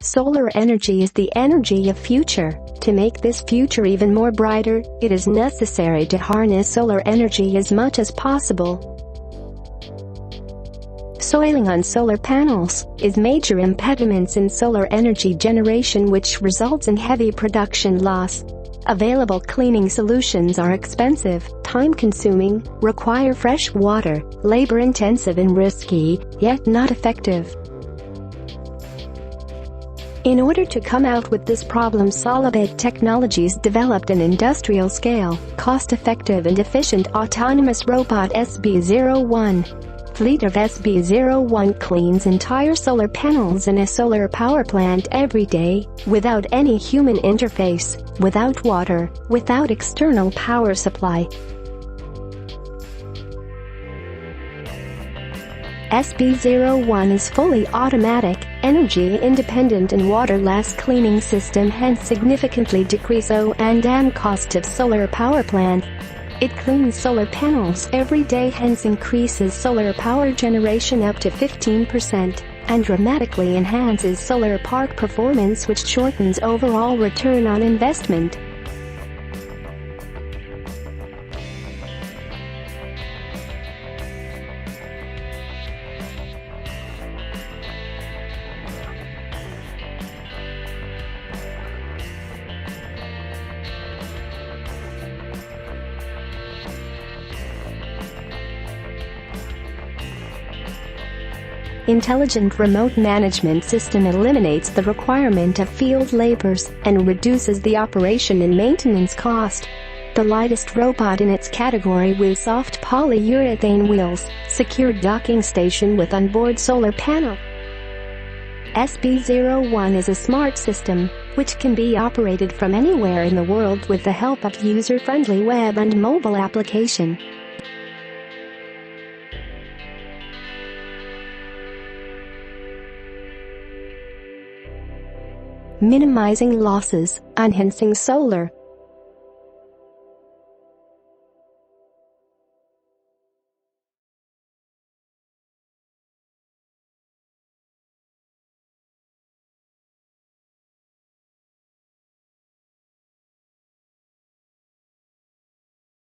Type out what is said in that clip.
Solar energy is the energy of future. To make this future even more brighter, it is necessary to harness solar energy as much as possible. Soiling on solar panels is major impediments in solar energy generation, which results in heavy production loss. Available cleaning solutions are expensive, time-consuming, require fresh water, labor-intensive and risky, yet not effective. In order to come out with this problem, Solabot Technologies developed an industrial-scale, cost-effective and efficient autonomous robot SB-01. Fleet of SB-01 cleans entire solar panels in a solar power plant every day, without any human interface, without water, without external power supply. SB-01 is fully automatic, energy-independent and water-less cleaning system, hence significantly decrease O&M cost of solar power plant. It cleans solar panels every day, hence increases solar power generation up to 15%, and dramatically enhances solar park performance, which shortens overall return on investment. Intelligent remote management system eliminates the requirement of field labors and reduces the operation and maintenance cost. The lightest robot in its category with soft polyurethane wheels, secured docking station with onboard solar panel. SB-01 is a smart system, which can be operated from anywhere in the world with the help of user-friendly web and mobile application. Minimizing losses, enhancing solar